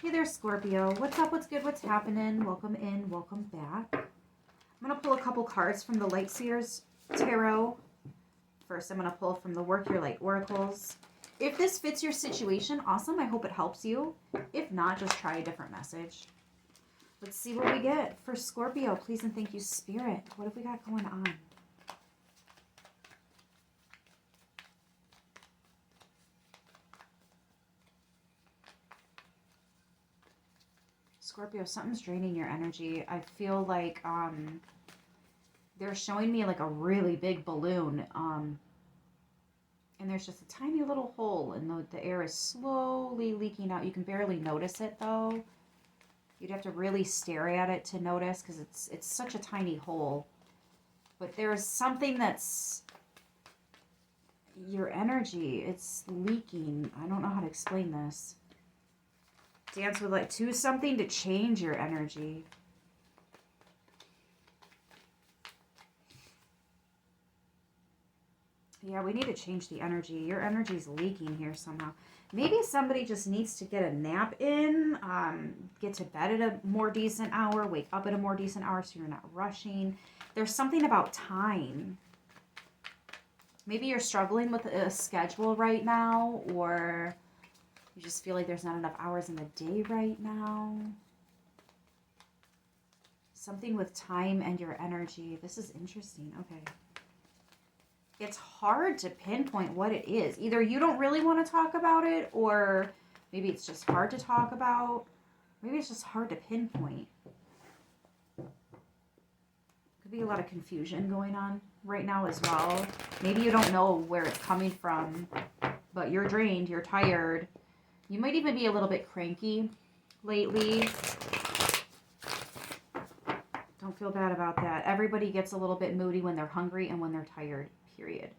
Hey there, Scorpio. What's up? What's good? What's happening? Welcome in. Welcome back. I'm going to pull a couple cards from the Light Seers Tarot. First, I'm going to pull from the Work Your Light Oracles. If this fits your situation, awesome. I hope it helps you. If not, just try a different message. Let's see what we get for Scorpio. Please and thank you, Spirit. What have we got going on? Scorpio, something's draining your energy. I feel like they're showing me like a really big balloon. And there's just a tiny little hole and the air is slowly leaking out. You can barely notice it though. You'd have to really stare at it to notice because it's such a tiny hole. But there's something that's your energy. It's leaking. I don't know how to explain this. Dance with light. Do something to change your energy. Yeah, we need to change the energy. Your energy's leaking here somehow. Maybe somebody just needs to get a nap in, get to bed at a more decent hour, wake up at a more decent hour so you're not rushing. There's something about time. Maybe you're struggling with a schedule right now, or you just feel like there's not enough hours in the day right now. Something with time and your energy. This is interesting. Okay. It's hard to pinpoint what it is. Either you don't really want to talk about it, or maybe it's just hard to talk about. Maybe it's just hard to pinpoint. Could be a lot of confusion going on right now as well. Maybe you don't know where it's coming from, but you're drained, you're tired. You might even be a little bit cranky lately. Don't feel bad about that. Everybody gets a little bit moody when they're hungry and when they're tired, period.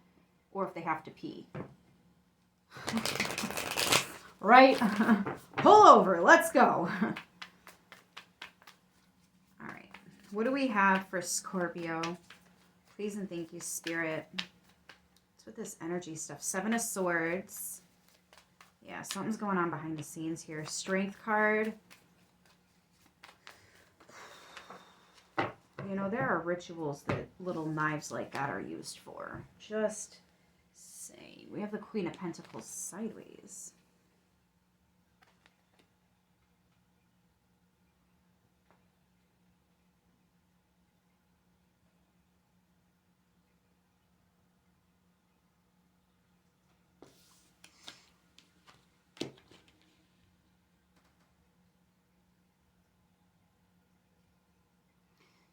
Or if they have to pee. Right? Pull over. Let's go. All right. What do we have for Scorpio? Please and thank you, Spirit. What's with this energy stuff? 7 of Swords. Yeah, something's going on behind the scenes here. Strength card. You know, there are rituals that little knives like that are used for. Just saying. We have the Queen of Pentacles sideways.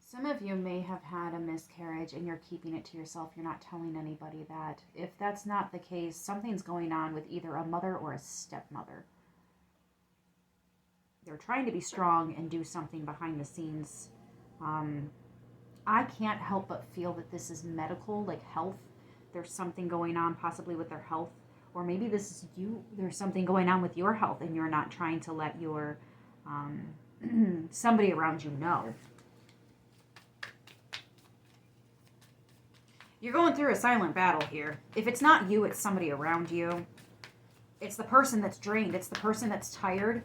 Some of you may have had a miscarriage and you're keeping it to yourself. You're not telling anybody that. If that's not the case, something's going on with either a mother or a stepmother. They're trying to be strong and do something behind the scenes. I can't help but feel that this is medical, like health. There's something going on possibly with their health. Or maybe this is you. There's something going on with your health and you're not trying to let your somebody around you know. You're going through a silent battle here. If it's not you, it's somebody around you. It's the person that's drained. It's the person that's tired.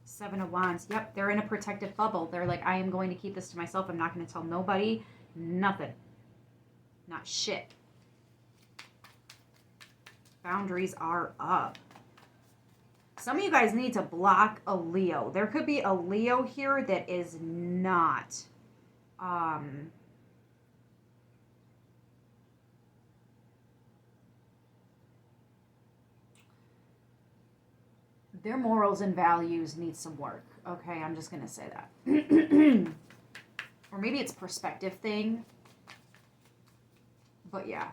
Seven of Wands. Yep, they're in a protective bubble. They're like, I am going to keep this to myself. I'm not going to tell nobody. Nothing. Not shit. Boundaries are up. Some of you guys need to block a Leo. There could be a Leo here that is not their morals and values need some work. Okay, I'm just going to say that. Or maybe it's a perspective thing. But yeah.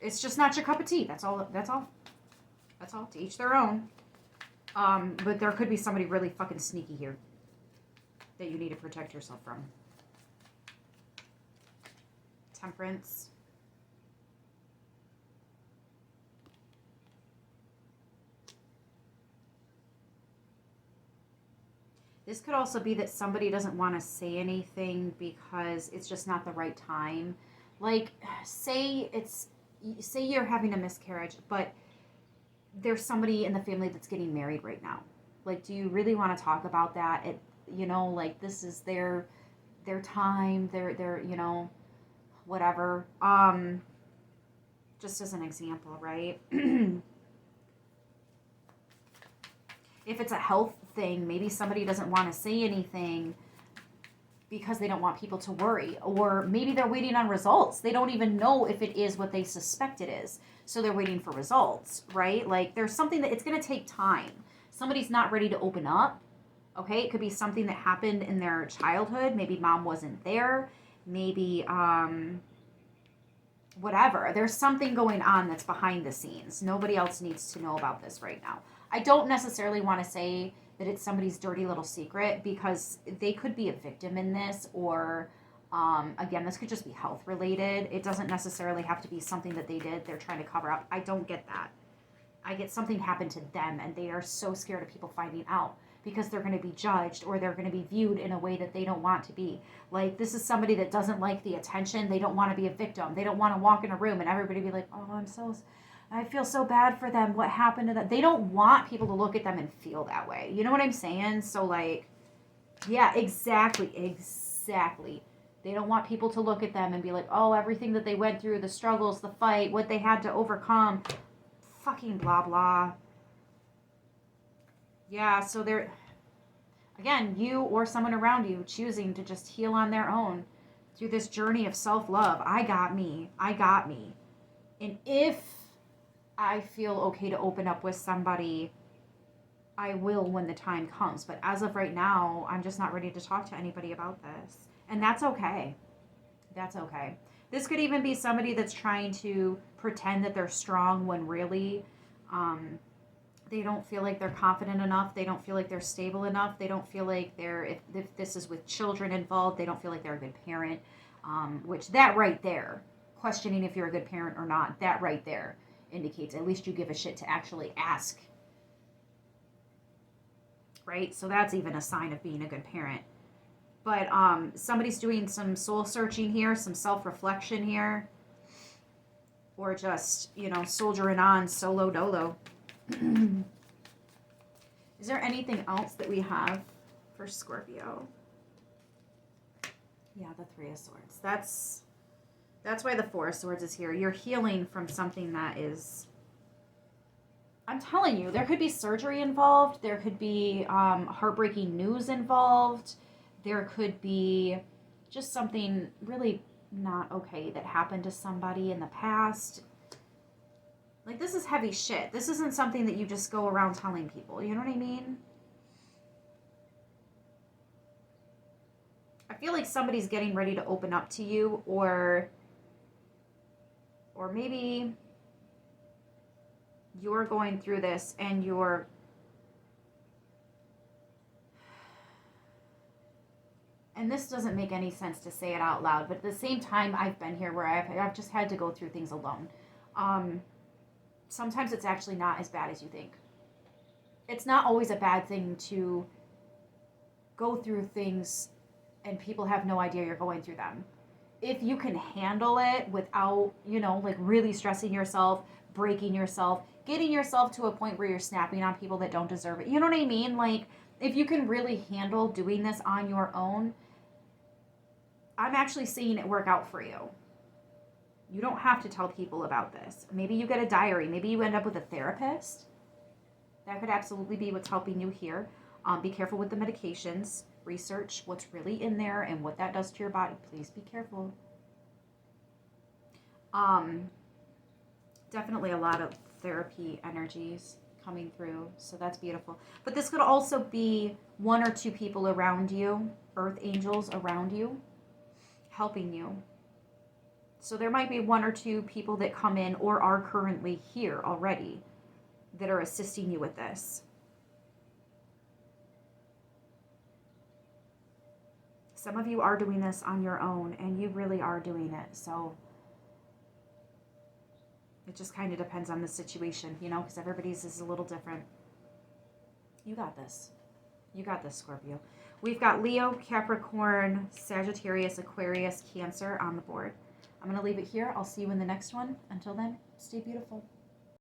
It's just not your cup of tea. That's all. That's all. That's all. To each their own. But there could be somebody really fucking sneaky here that you need to protect yourself from. Temperance. This could also be that somebody doesn't want to say anything because it's just not the right time. Like, say you're having a miscarriage, but there's somebody in the family that's getting married right now. Like, do you really want to talk about that? Like, this is their time, their whatever. Just as an example, right? If it's a health thing, maybe somebody doesn't want to say anything because they don't want people to worry. Or maybe they're waiting on results. They don't even know if it is what they suspect it is. So they're waiting for results, right? Like, there's something that it's going to take time. Somebody's not ready to open up. Okay, it could be something that happened in their childhood. Maybe mom wasn't there. Maybe whatever. There's something going on that's behind the scenes. Nobody else needs to know about this right now. I don't necessarily want to say that it's somebody's dirty little secret, because they could be a victim in this, or again, this could just be health related. It doesn't necessarily have to be something that they did they're trying to cover up. I don't get that. I get something happened to them and they are so scared of people finding out, because they're going to be judged, or they're going to be viewed in a way that they don't want to be. Like, this is somebody that doesn't like the attention. They don't want to be a victim. They don't want to walk in a room and everybody be like, oh, I feel so bad for them. What happened to them? They don't want people to look at them and feel that way. You know what I'm saying? So, like, yeah, exactly. They don't want people to look at them and be like, oh, everything that they went through, the struggles, the fight, what they had to overcome, fucking blah, blah. Yeah, so they're, again, you or someone around you choosing to just heal on their own through this journey of self-love. I got me. And if I feel okay to open up with somebody, I will when the time comes. But as of right now, I'm just not ready to talk to anybody about this. And that's okay. That's okay. This could even be somebody that's trying to pretend that they're strong when really they don't feel like they're confident enough. They don't feel like they're stable enough. They don't feel like if this is with children involved, they don't feel like they're a good parent. Which that right there, questioning if you're a good parent or not, that right there indicates at least you give a shit to actually ask. Right? So that's even a sign of being a good parent. But somebody's doing some soul searching here, some self-reflection here. Or just, soldiering on solo dolo. Is there anything else that we have for Scorpio? Yeah, the Three of Swords. That's why the Four of Swords is here. You're healing from something that is, I'm telling you, there could be surgery involved. There could be heartbreaking news involved. There could be just something really not okay that happened to somebody in the past. Like, this is heavy shit. This isn't something that you just go around telling people. You know what I mean? I feel like somebody's getting ready to open up to you, or maybe you're going through this and and this doesn't make any sense to say it out loud, but at the same time, I've been here where I've just had to go through things alone. Sometimes it's actually not as bad as you think. It's not always a bad thing to go through things and people have no idea you're going through them. If you can handle it without, like really stressing yourself, breaking yourself, getting yourself to a point where you're snapping on people that don't deserve it. You know what I mean? Like, if you can really handle doing this on your own, I'm actually seeing it work out for you. You don't have to tell people about this. Maybe you get a diary. Maybe you end up with a therapist. That could absolutely be what's helping you here. Be careful with the medications. Research what's really in there and what that does to your body. Please be careful. Definitely a lot of therapy energies coming through. So that's beautiful. But this could also be one or two people around you, earth angels around you, helping you. So there might be one or two people that come in or are currently here already that are assisting you with this. Some of you are doing this on your own, and you really are doing it. So it just kind of depends on the situation, because everybody's is a little different. You got this. You got this, Scorpio. We've got Leo, Capricorn, Sagittarius, Aquarius, Cancer on the board. I'm going to leave it here. I'll see you in the next one. Until then, stay beautiful.